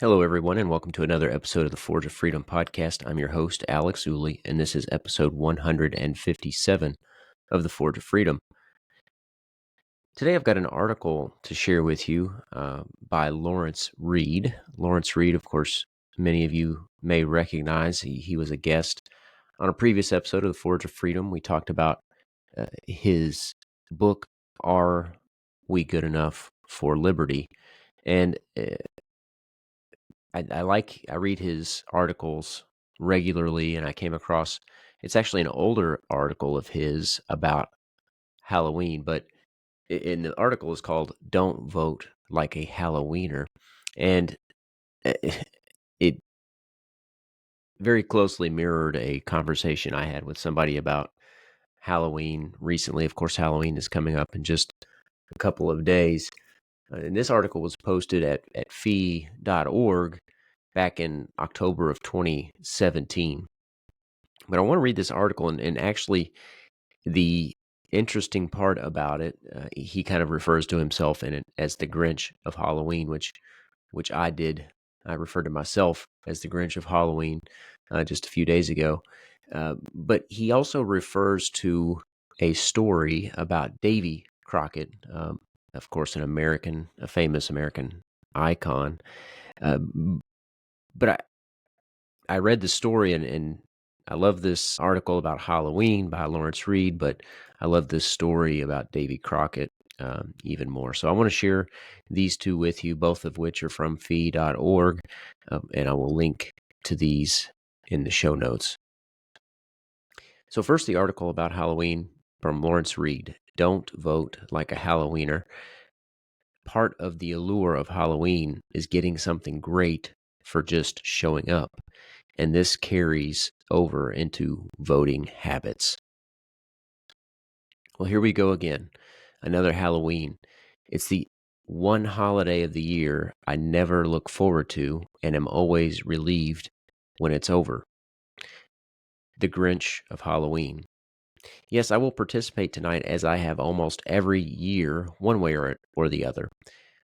Hello, everyone, and welcome to another episode of the Forge of Freedom podcast. I'm your host, Alex Ooley, and this is episode 157 of the Forge of Freedom. Today, I've got an article to share with you by Lawrence Reed. Lawrence Reed, of course, many of you may recognize. He was a guest on a previous episode of the Forge of Freedom. We talked about his book, Are We Good Enough for Liberty? And I read his articles regularly, and I came across it's actually an older article of his about Halloween, but in the article is called "Don't Vote Like a Halloweener," and it very closely mirrored a conversation I had with somebody about Halloween recently. Of course, Halloween is coming up in just a couple of days. And this article was posted at fee.org back in October of 2017. But I want to read this article, and actually the interesting part about it, he kind of refers to himself in it as the Grinch of Halloween, which I did. I referred to myself as the Grinch of Halloween just a few days ago. But he also refers to a story about Davy Crockett, of course, a famous American icon. But I read the story, and I love this article about Halloween by Lawrence Reed, but I love this story about Davy Crockett even more. So I want to share these two with you, both of which are from fee.org, and I will link to these in the show notes. So first, the article about Halloween from Lawrence Reed. Don't vote like a Halloweener. Part of the allure of Halloween is getting something great for just showing up, and this carries over into voting habits. Well, here we go again. Another Halloween. It's the one holiday of the year I never look forward to and am always relieved when it's over. The Grinch of Halloween. Yes, I will participate tonight as I have almost every year, one way or the other.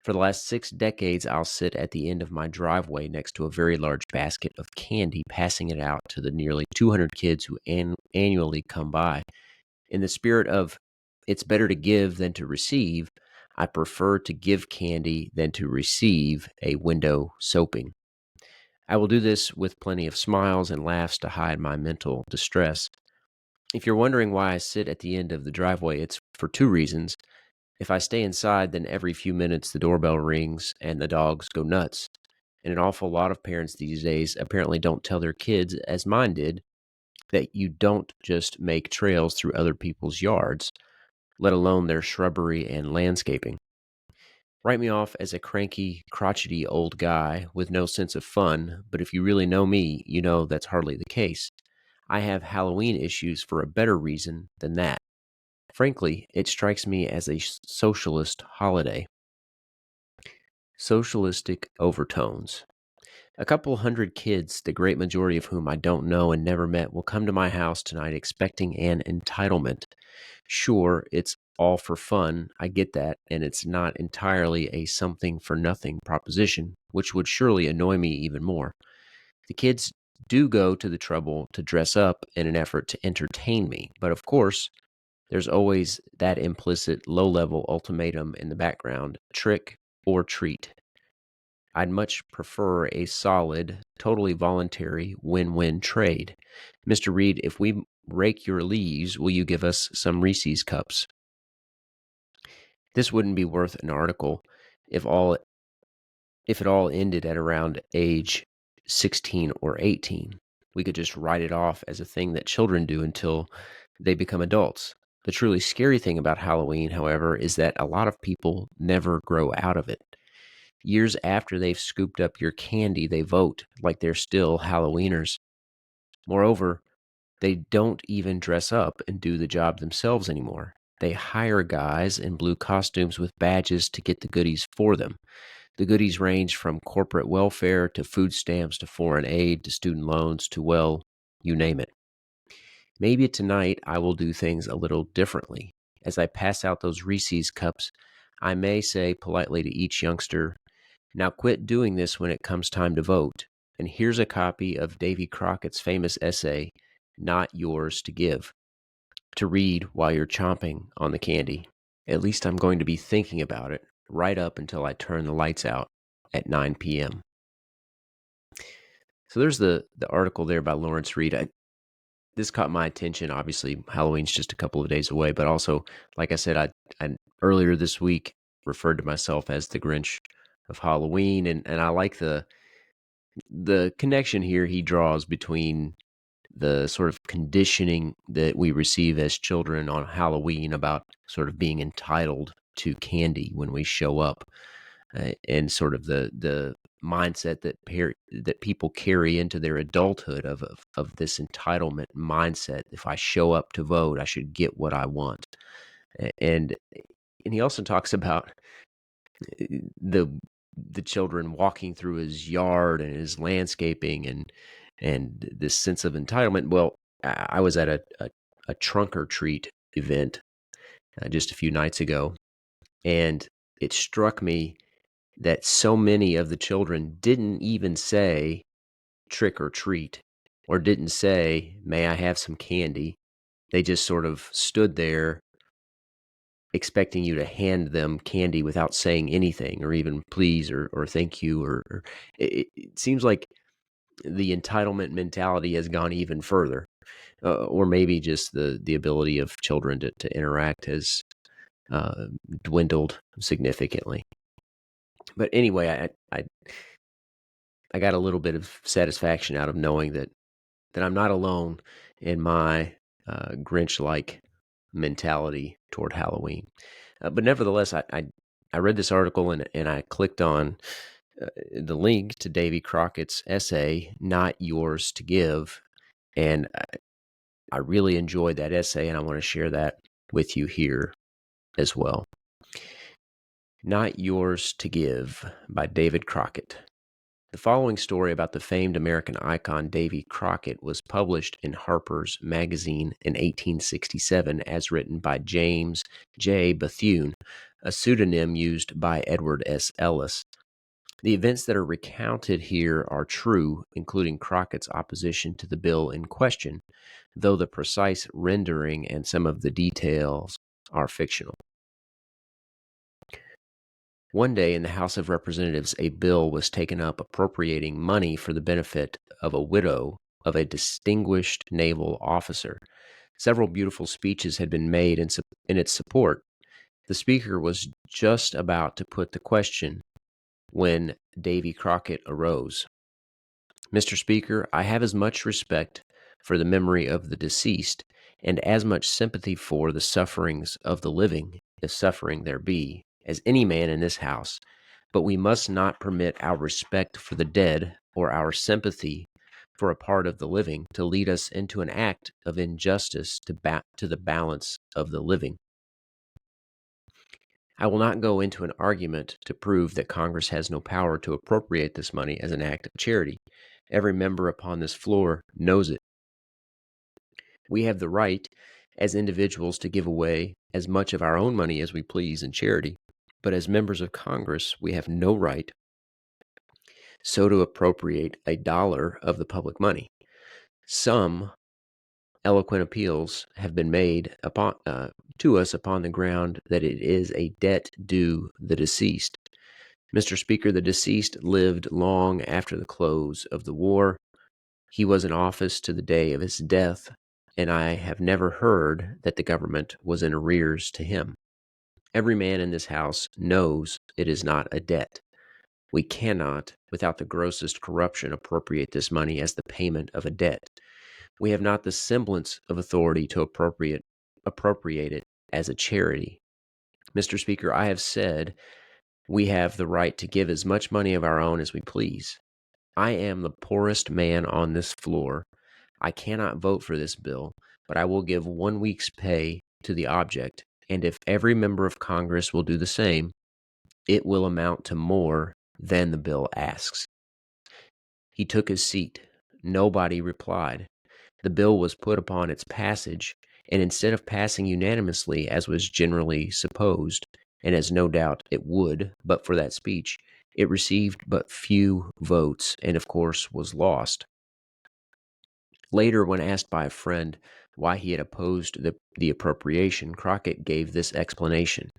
For the last 6 decades, I'll sit at the end of my driveway next to a very large basket of candy, passing it out to the nearly 200 kids who annually come by. In the spirit of it's better to give than to receive, I prefer to give candy than to receive a window soaping. I will do this with plenty of smiles and laughs to hide my mental distress. If you're wondering why I sit at the end of the driveway, it's for 2 reasons. If I stay inside, then every few minutes the doorbell rings and the dogs go nuts. And an awful lot of parents these days apparently don't tell their kids, as mine did, that you don't just make trails through other people's yards, let alone their shrubbery and landscaping. Write me off as a cranky, crotchety old guy with no sense of fun, but if you really know me, you know that's hardly the case. I have Halloween issues for a better reason than that. Frankly, it strikes me as a socialist holiday. Socialistic overtones. A couple hundred kids, the great majority of whom I don't know and never met, will come to my house tonight expecting an entitlement. Sure, it's all for fun, I get that, and it's not entirely a something for nothing proposition, which would surely annoy me even more. The kids do go to the trouble to dress up in an effort to entertain me, but of course, there's always that implicit low-level ultimatum in the background, trick or treat. I'd much prefer a solid, totally voluntary win-win trade. Mr. Reed, if we rake your leaves, will you give us some Reese's cups? This wouldn't be worth an article if it all ended at around age 16 or 18. We could just write it off as a thing that children do until they become adults. The truly scary thing about Halloween, however, is that a lot of people never grow out of it. Years after they've scooped up your candy, they vote like they're still Halloweeners. Moreover, they don't even dress up and do the job themselves anymore. They hire guys in blue costumes with badges to get the goodies for them. The goodies range from corporate welfare to food stamps to foreign aid to student loans to, well, you name it. Maybe tonight I will do things a little differently. As I pass out those Reese's cups, I may say politely to each youngster, Now quit doing this when it comes time to vote. And here's a copy of Davy Crockett's famous essay, Not Yours to Give, to read while you're chomping on the candy. At least I'm going to be thinking about it right up until I turn the lights out at 9 p.m. So there's the article there by Lawrence Reed. This caught my attention. Obviously, Halloween's just a couple of days away, but also, like I said, I earlier this week referred to myself as the Grinch of Halloween, and I like the connection here he draws between the sort of conditioning that we receive as children on Halloween about sort of being entitled to candy when we show up, and sort of the mindset that people carry into their adulthood of this entitlement mindset. If I show up to vote, I should get what I want. And he also talks about the children walking through his yard and his landscaping and this sense of entitlement. Well, I was at a trunk or treat event just a few nights ago, and it struck me that so many of the children didn't even say trick or treat, or didn't say, may I have some candy? They just sort of stood there expecting you to hand them candy without saying anything, or even please or thank you. Or it seems like the entitlement mentality has gone even further, or maybe just the ability of children to interact has dwindled significantly. But anyway, I got a little bit of satisfaction out of knowing that I'm not alone in my Grinch-like mentality toward Halloween. But nevertheless, I read this article and I clicked on the link to Davy Crockett's essay, Not Yours to Give. And I really enjoyed that essay, and I want to share that with you here as well. Not Yours to Give by David Crockett. The following story about the famed American icon Davy Crockett was published in Harper's Magazine in 1867 as written by James J. Bethune, a pseudonym used by Edward S. Ellis. The events that are recounted here are true, including Crockett's opposition to the bill in question, though the precise rendering and some of the details are fictional. One day in the House of Representatives, a bill was taken up appropriating money for the benefit of a widow of a distinguished naval officer. Several beautiful speeches had been made in its support. The speaker was just about to put the question when Davy Crockett arose. Mr. Speaker, I have as much respect for the memory of the deceased and as much sympathy for the sufferings of the living, if suffering there be, as any man in this House, but we must not permit our respect for the dead or our sympathy for a part of the living to lead us into an act of injustice to the balance of the living. I will not go into an argument to prove that Congress has no power to appropriate this money as an act of charity. Every member upon this floor knows it. We have the right, as individuals, to give away as much of our own money as we please in charity, but as members of Congress, we have no right so to appropriate $1 of the public money. Some eloquent appeals have been made to us upon the ground that it is a debt due the deceased. Mr. Speaker, the deceased lived long after the close of the war. He was in office to the day of his death, and I have never heard that the government was in arrears to him. Every man in this House knows it is not a debt. We cannot, without the grossest corruption, appropriate this money as the payment of a debt. We have not the semblance of authority to appropriate it as a charity. Mr. Speaker, I have said we have the right to give as much money of our own as we please. I am the poorest man on this floor. I cannot vote for this bill, but I will give 1 week's pay to the object, and if every member of Congress will do the same, it will amount to more than the bill asks. He took his seat. Nobody replied. The bill was put upon its passage, and instead of passing unanimously, as was generally supposed, and as no doubt it would but for that speech, It received but few votes and, of course, was lost. Later, when asked by a friend why he had opposed the appropriation, Crockett gave this explanation.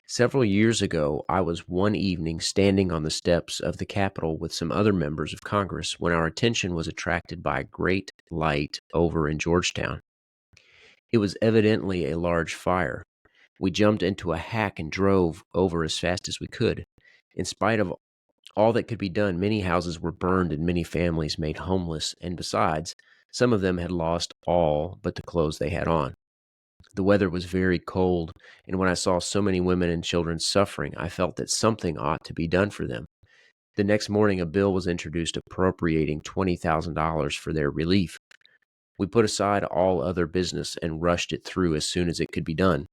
Several years ago, I was one evening standing on the steps of the Capitol with some other members of Congress when our attention was attracted by a great light over in Georgetown. It was evidently a large fire. We jumped into a hack and drove over as fast as we could. In spite of all that could be done, many houses were burned and many families made homeless, and besides, some of them had lost all but the clothes they had on. The weather was very cold, and when I saw so many women and children suffering, I felt that something ought to be done for them. The next morning, a bill was introduced appropriating $20,000 for their relief. We put aside all other business and rushed it through as soon as it could be done.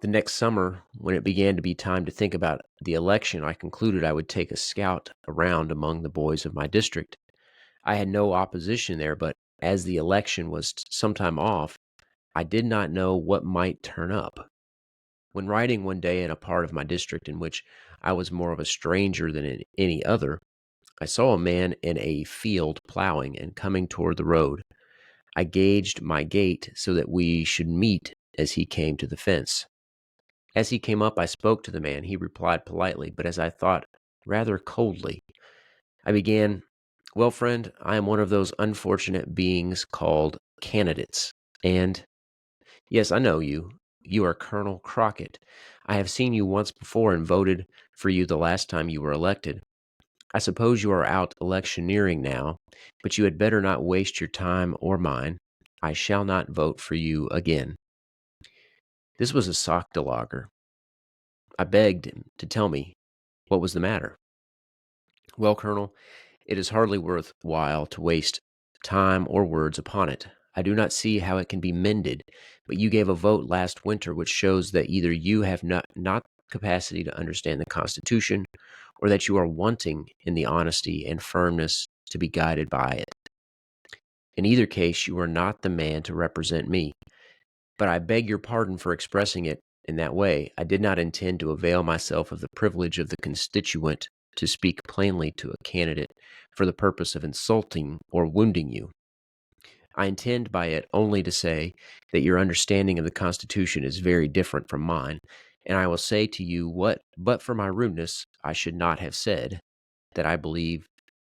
The next summer, when it began to be time to think about the election, I concluded I would take a scout around among the boys of my district. I had no opposition there, but as the election was some time off, I did not know what might turn up. When riding one day in a part of my district in which I was more of a stranger than in any other, I saw a man in a field plowing and coming toward the road. I gauged my gait so that we should meet as he came to the fence. As he came up, I spoke to the man. He replied politely, but as I thought, rather coldly. I began, "Well, friend, I am one of those unfortunate beings called candidates, and yes, I know you. You are Colonel Crockett. I have seen you once before and voted for you the last time you were elected. I suppose you are out electioneering now, but you had better not waste your time or mine. I shall not vote for you again." This was a sockdolager. I begged him to tell me what was the matter. "Well, Colonel, it is hardly worth while to waste time or words upon it. I do not see how it can be mended, but you gave a vote last winter which shows that either you have not capacity to understand the Constitution, or that you are wanting in the honesty and firmness to be guided by it. In either case, you are not the man to represent me. But I beg your pardon for expressing it in that way. I did not intend to avail myself of the privilege of the constituent to speak plainly to a candidate for the purpose of insulting or wounding you. I intend by it only to say that your understanding of the Constitution is very different from mine, and I will say to you what, but for my rudeness, I should not have said, that I believe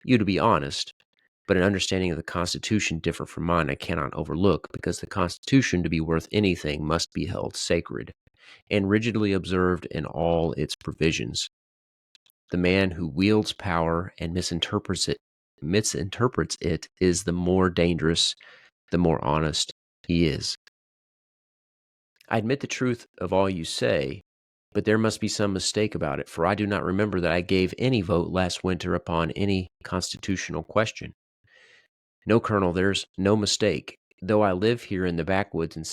you to be honest, but an understanding of the Constitution different from mine I cannot overlook, because the Constitution, to be worth anything, must be held sacred and rigidly observed in all its provisions. The man who wields power and misinterprets it is the more dangerous, the more honest he is. I admit the truth of all you say, but there must be some mistake about it, for I do not remember that I gave any vote last winter upon any constitutional question. No, Colonel, there's no mistake. Though I live here in the backwoods and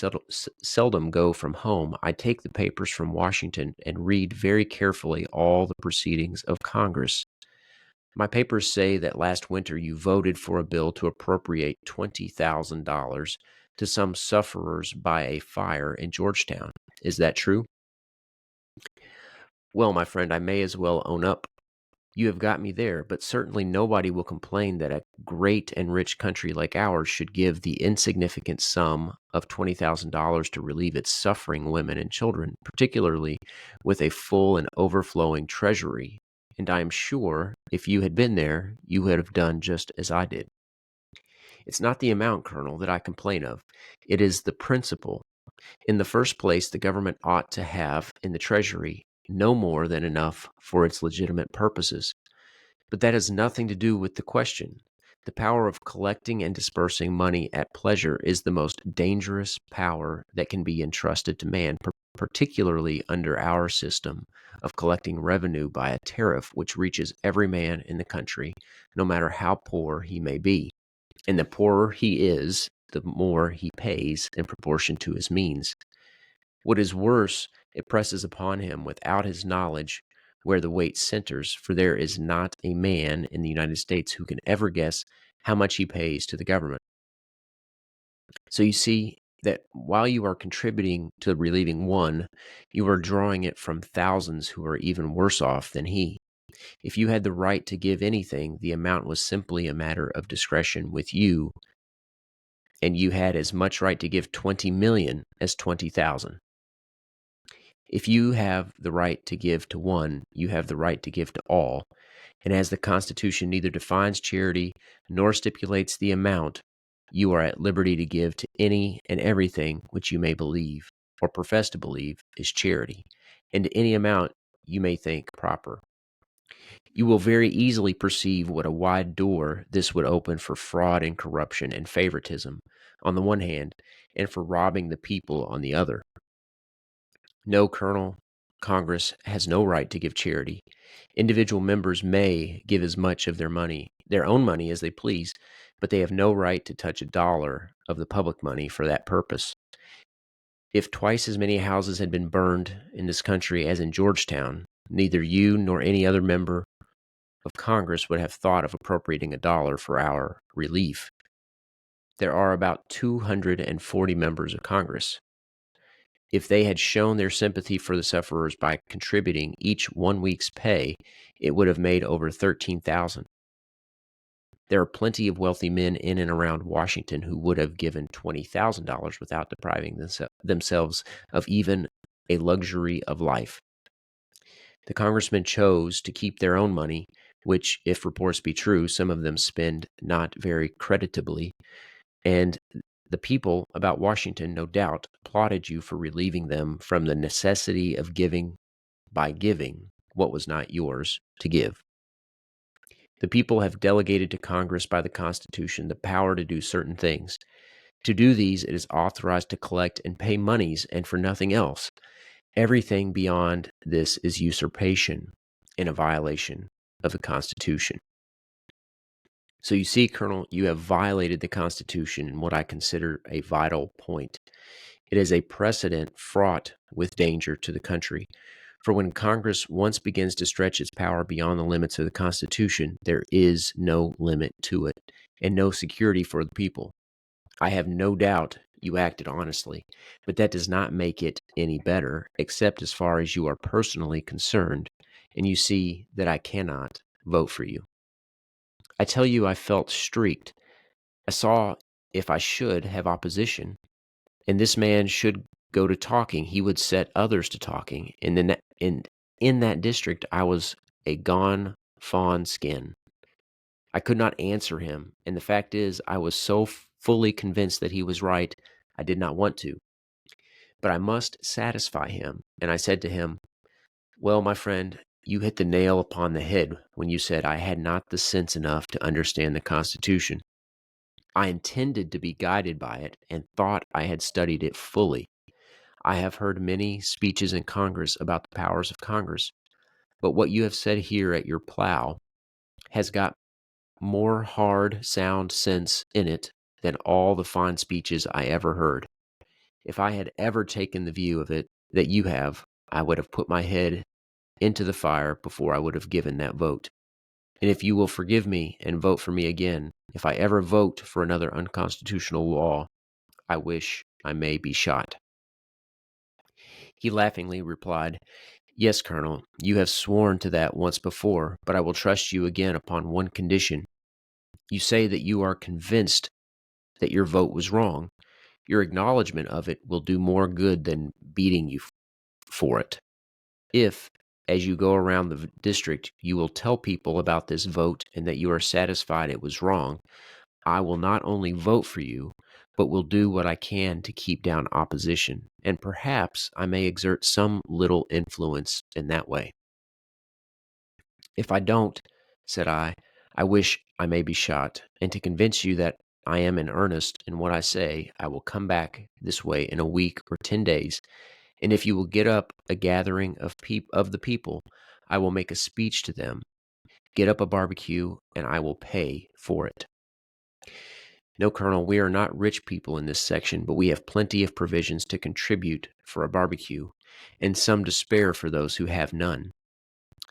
seldom go from home, I take the papers from Washington and read very carefully all the proceedings of Congress. My papers say that last winter you voted for a bill to appropriate $20,000 to some sufferers by a fire in Georgetown. Is that true? Well, my friend, I may as well own up. You have got me there, but certainly nobody will complain that a great and rich country like ours should give the insignificant sum of $20,000 to relieve its suffering women and children, particularly with a full and overflowing treasury. And I am sure if you had been there, you would have done just as I did. It's not the amount, Colonel, that I complain of. It is the principle. In the first place, the government ought to have in the treasury no more than enough for its legitimate purposes. But that has nothing to do with the question. The power of collecting and dispersing money at pleasure is the most dangerous power that can be entrusted to man, particularly under our system of collecting revenue by a tariff which reaches every man in the country, no matter how poor he may be. And the poorer he is, the more he pays in proportion to his means. What is worse, it presses upon him without his knowledge where the weight centers, for there is not a man in the United States who can ever guess how much he pays to the government. So you see, that while you are contributing to relieving one, you are drawing it from thousands who are even worse off than he. If you had the right to give anything, the amount was simply a matter of discretion with you, and you had as much right to give 20 million as 20,000. If you have the right to give to one, you have the right to give to all. And as the Constitution neither defines charity nor stipulates the amount, you are at liberty to give to any and everything which you may believe or profess to believe is charity, and to any amount you may think proper. You will very easily perceive what a wide door this would open for fraud and corruption and favoritism on the one hand, and for robbing the people on the other. No, Colonel, Congress has no right to give charity. Individual members may give as much of their own money as they please, but they have no right to touch a dollar of the public money for that purpose. If twice as many houses had been burned in this country as in Georgetown, neither you nor any other member of Congress would have thought of appropriating a dollar for our relief. There are about 240 members of Congress. If they had shown their sympathy for the sufferers by contributing each 1 week's pay, it would have made over 13,000. There are plenty of wealthy men in and around Washington who would have given $20,000 without depriving themselves of even a luxury of life. The congressmen chose to keep their own money, which, if reports be true, some of them spend not very creditably, and the people about Washington, no doubt, applauded you for relieving them from the necessity of giving by giving what was not yours to give. The people have delegated to Congress by the Constitution the power to do certain things. To do these, it is authorized to collect and pay moneys, and for nothing else. Everything beyond this is usurpation and a violation of the Constitution. So you see, Colonel, you have violated the Constitution in what I consider a vital point. It is a precedent fraught with danger to the country. For when Congress once begins to stretch its power beyond the limits of the Constitution, there is no limit to it and no security for the people. I have no doubt you acted honestly, but that does not make it any better, except as far as you are personally concerned, and you see that I cannot vote for you. I tell you, I felt streaked. I saw if I should have opposition, and this man should go to talking, he would set others to talking. And in that district, I was a gone fawn skin. I could not answer him, and the fact is, I was so fully convinced that he was right, I did not want to. But I must satisfy him, and I said to him, "Well, my friend, you hit the nail upon the head when you said I had not the sense enough to understand the Constitution. I intended to be guided by it and thought I had studied it fully. I have heard many speeches in Congress about the powers of Congress, but what you have said here at your plow has got more hard, sound sense in it than all the fine speeches I ever heard. If I had ever taken the view of it that you have, I would have put my head into the fire before I would have given that vote. And if you will forgive me and vote for me again, if I ever vote for another unconstitutional law, I wish I may be shot." He laughingly replied, "Yes, Colonel, you have sworn to that once before, but I will trust you again upon one condition. You say that you are convinced that your vote was wrong. Your acknowledgment of it will do more good than beating you for it. If, as you go around the district, you will tell people about this vote and that you are satisfied it was wrong, I will not only vote for you, but will do what I can to keep down opposition, and perhaps I may exert some little influence in that way." "If I don't," said I wish I may be shot, and to convince you that I am in earnest in what I say, I will come back this way in a week or 10 days, and if you will get up a gathering of the people, I will make a speech to them, get up a barbecue, and I will pay for it. No, Colonel, we are not rich people in this section, but we have plenty of provisions to contribute for a barbecue, and some to spare for those who have none.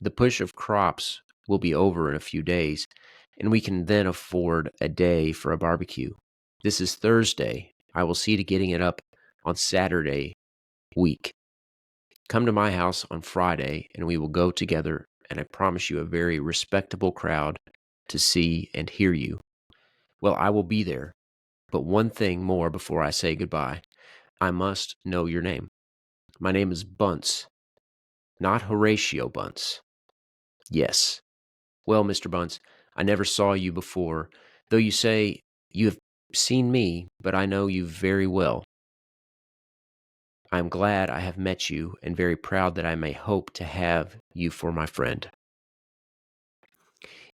The push of crops will be over in a few days, and we can then afford a day for a barbecue. This is Thursday. I will see to getting it up on Saturday week. Come to my house on Friday, and we will go together, and I promise you a very respectable crowd to see and hear you. Well, I will be there, but one thing more before I say goodbye. I must know your name. My name is Buntz, not Horatio Buntz. Yes. Well, Mr. Buntz, I never saw you before, though you say you have seen me, but I know you very well. I am glad I have met you and very proud that I may hope to have you for my friend.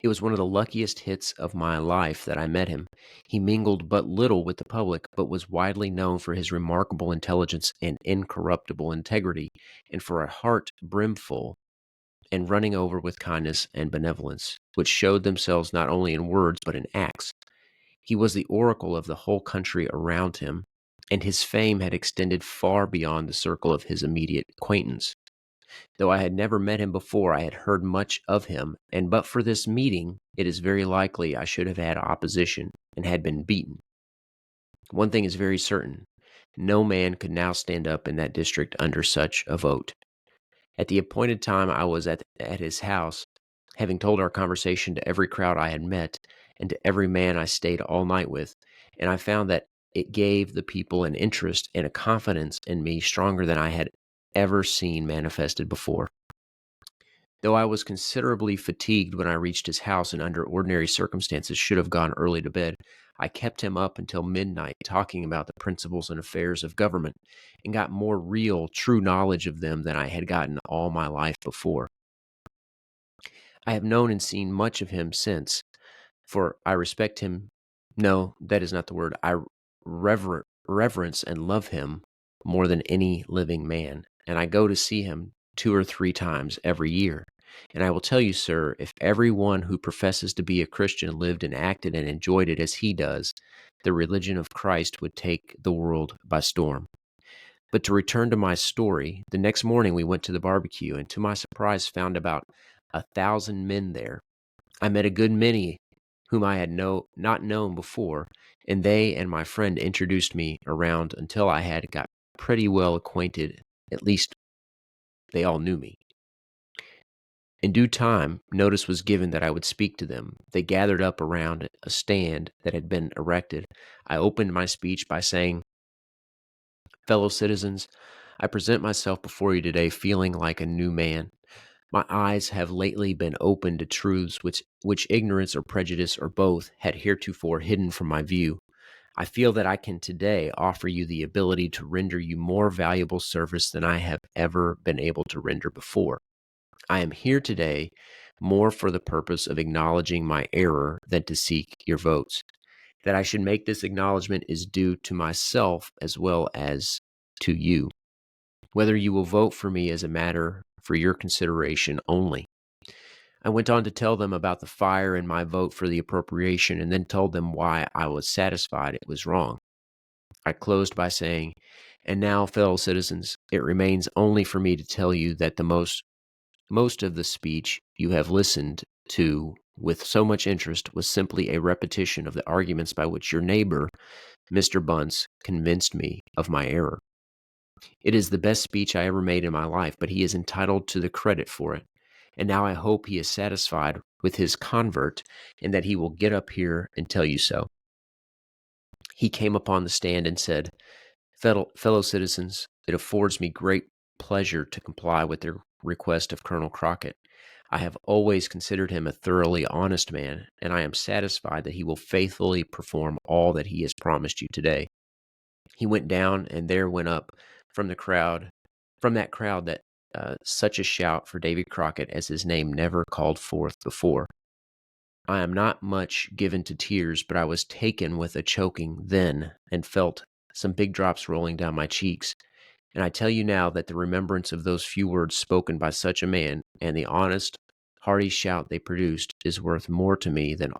It was one of the luckiest hits of my life that I met him. He mingled but little with the public, but was widely known for his remarkable intelligence and incorruptible integrity, and for a heart brimful and running over with kindness and benevolence, which showed themselves not only in words but in acts. He was the oracle of the whole country around him, and his fame had extended far beyond the circle of his immediate acquaintance. Though I had never met him before, I had heard much of him, and but for this meeting, it is very likely I should have had opposition and had been beaten. One thing is very certain. No man could now stand up in that district under such a vote. At the appointed time, I was at his house, having told our conversation to every crowd I had met and to every man I stayed all night with, and I found that it gave the people an interest and a confidence in me stronger than I had ever seen manifested before. Though I was considerably fatigued when I reached his house and under ordinary circumstances should have gone early to bed, I kept him up until midnight talking about the principles and affairs of government and got more real, true knowledge of them than I had gotten all my life before. I have known and seen much of him since, for I respect him. No, that is not the word. I reverence and love him more than any living man, and I go to see him 2 or 3 times every year. And I will tell you, sir, if every one who professes to be a Christian lived and acted and enjoyed it as he does, the religion of Christ would take the world by storm. But to return to my story, the next morning we went to the barbecue, and to my surprise found about 1,000 men there. I met a good many whom I had not known before, and they and my friend introduced me around until I had got pretty well acquainted. At least they all knew me. In due time, notice was given that I would speak to them. They gathered up around a stand that had been erected. I opened my speech by saying, "Fellow citizens, I present myself before you today feeling like a new man. My eyes have lately been opened to truths which ignorance or prejudice or both had heretofore hidden from my view. I feel that I can today offer you the ability to render you more valuable service than I have ever been able to render before. I am here today more for the purpose of acknowledging my error than to seek your votes. That I should make this acknowledgement is due to myself as well as to you. Whether you will vote for me is a matter for your consideration only." I went on to tell them about the fire in my vote for the appropriation, and then told them why I was satisfied it was wrong. I closed by saying, "And now, fellow citizens, it remains only for me to tell you that the most of the speech you have listened to with so much interest was simply a repetition of the arguments by which your neighbor, Mr. Buntz, convinced me of my error. It is the best speech I ever made in my life, but he is entitled to the credit for it. And now I hope he is satisfied with his convert and that he will get up here and tell you so." He came upon the stand and said, Fellow citizens, it affords me great pleasure to comply with the request of Colonel Crockett. I have always considered him a thoroughly honest man, and I am satisfied that he will faithfully perform all that he has promised you today." He went down, and there went up from that crowd that such a shout for Davy Crockett as his name never called forth before. I am not much given to tears, but I was taken with a choking then, and felt some big drops rolling down my cheeks. And I tell you now that the remembrance of those few words spoken by such a man, and the honest, hearty shout they produced, is worth more to me than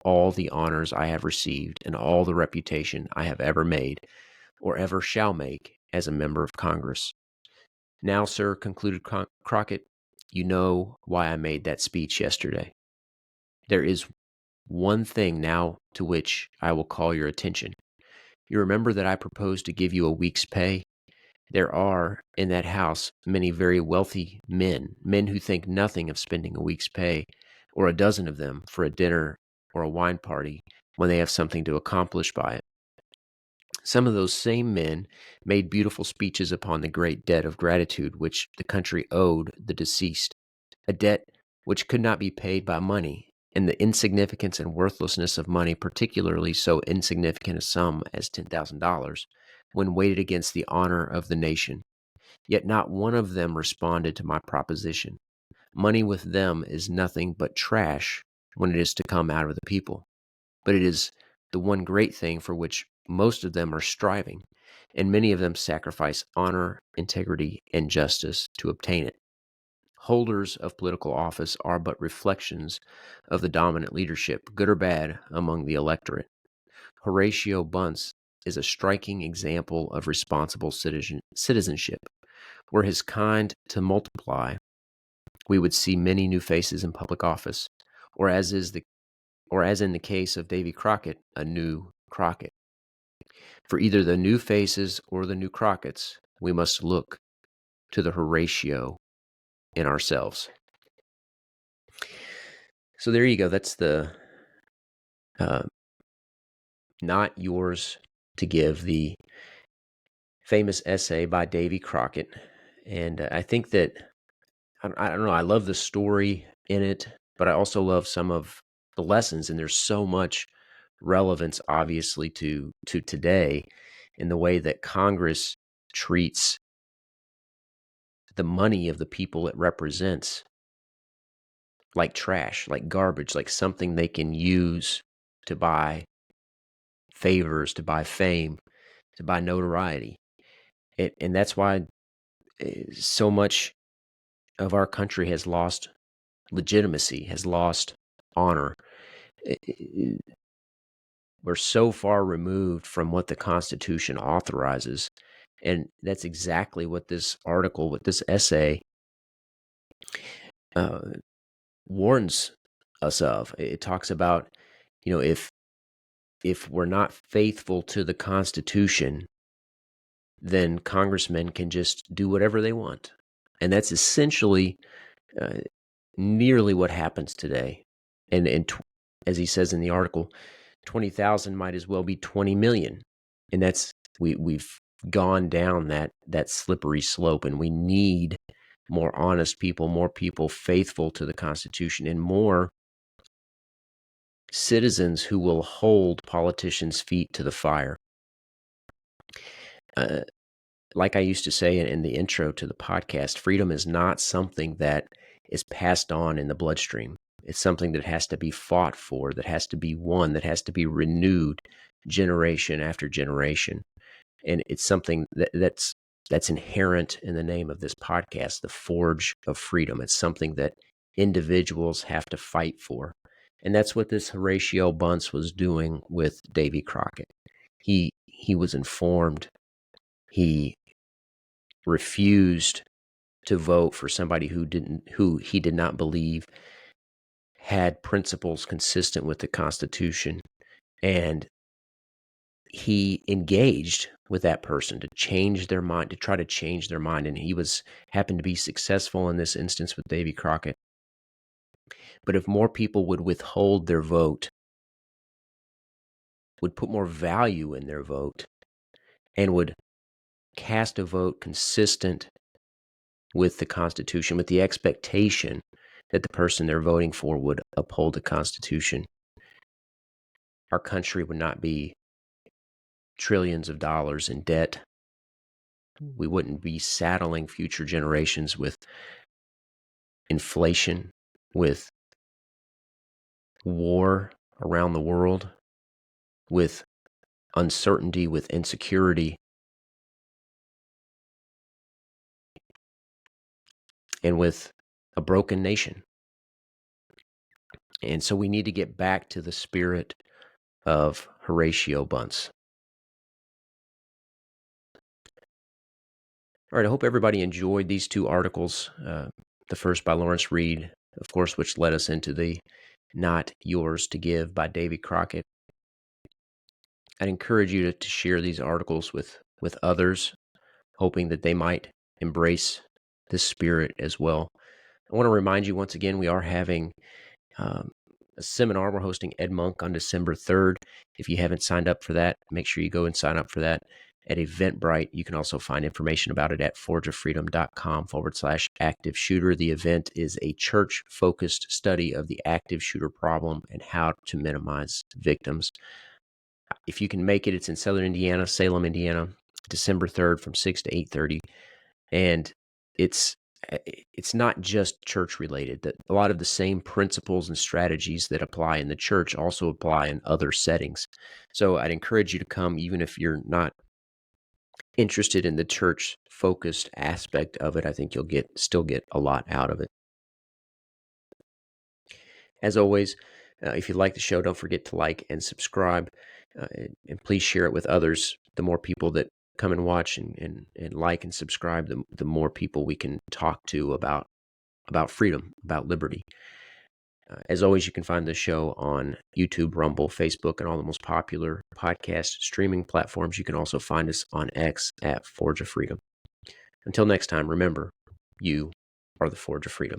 all the honors I have received and all the reputation I have ever made, or ever shall make, as a member of Congress. Now, sir, concluded Crockett, you know why I made that speech yesterday. There is one thing now to which I will call your attention. You remember that I proposed to give you a week's pay? There are, in that house, many very wealthy men who think nothing of spending a week's pay, or a dozen of them, for a dinner or a wine party when they have something to accomplish by it. Some of those same men made beautiful speeches upon the great debt of gratitude which the country owed the deceased, a debt which could not be paid by money, and the insignificance and worthlessness of money, particularly so insignificant a sum as $10,000, when weighed against the honor of the nation. Yet not one of them responded to my proposition. Money with them is nothing but trash when it is to come out of the people. But it is the one great thing for which most of them are striving, and many of them sacrifice honor, integrity, and justice to obtain it. Holders of political office are but reflections of the dominant leadership, good or bad, among the electorate. Horatio Buntz is a striking example of responsible citizenship. Were his kind to multiply, we would see many new faces in public office, or as in the case of Davy Crockett, a new Crockett. For either the new faces or the new Crockett's, we must look to the Horatio in ourselves. So there you go. That's the Not Yours to Give, the famous essay by Davy Crockett. And I think that, I don't know, I love the story in it, but I also love some of the lessons, and there's so much relevance, obviously, to today in the way that Congress treats the money of the people it represents like trash, like garbage, like something they can use to buy favors, to buy fame, to buy notoriety. And that's why so much of our country has lost legitimacy, has lost honor. We're so far removed from what the Constitution authorizes. And that's exactly what this article, what this essay warns us of. It talks about, if we're not faithful to the Constitution, then congressmen can just do whatever they want. And that's essentially nearly what happens today. And as he says in the article, 20,000 might as well be 20 million. And that's we've gone down that slippery slope, and we need more honest people, more people faithful to the Constitution, and more citizens who will hold politicians' feet to the fire. Like I used to say in the intro to the podcast, freedom is not something that is passed on in the bloodstream. It's something that has to be fought for, that has to be won, that has to be renewed generation after generation. And it's something that's inherent in the name of this podcast, the Forge of Freedom. It's something that individuals have to fight for. And that's what this Horatio Buntz was doing with Davy Crockett. He was informed. He refused to vote for somebody who he did not believe had principles consistent with the Constitution. And he engaged with that person to change their mind, to try to change their mind. And he happened to be successful in this instance with Davy Crockett. But if more people would withhold their vote, would put more value in their vote, and would cast a vote consistent with the Constitution, with the expectation that the person they're voting for would uphold the Constitution, our country would not be trillions of dollars in debt. We wouldn't be saddling future generations with inflation, with war around the world, with uncertainty, with insecurity, and with a broken nation. And so we need to get back to the spirit of Horatio Buntz. All right, I hope everybody enjoyed these two articles. The first by Lawrence Reed, of course, which led us into the Not Yours to Give by Davy Crockett. I'd encourage you to share these articles with others, hoping that they might embrace this spirit as well. I want to remind you once again, we are having um, a seminar. We're hosting Ed Monk on December 3rd. If you haven't signed up for that, make sure you go and sign up for that at Eventbrite. You can also find information about it at forgeoffreedom.com/active shooter. The event is a church-focused study of the active shooter problem and how to minimize victims. If you can make it, it's in Southern Indiana, Salem, Indiana, December 3rd from 6 to 8:30. And it's not just church related. That a lot of the same principles and strategies that apply in the church also apply in other settings. So I'd encourage you to come, even if you're not interested in the church focused aspect of it. I think you'll still get a lot out of it. As always, if you like the show, don't forget to like and subscribe, and please share it with others. The more people that come and watch and like and subscribe, the more people we can talk to about freedom, about liberty. As always, you can find the show on YouTube, Rumble, Facebook, and all the most popular podcast streaming platforms. You can also find us on X at Forge of Freedom. Until next time, remember, you are the Forge of Freedom.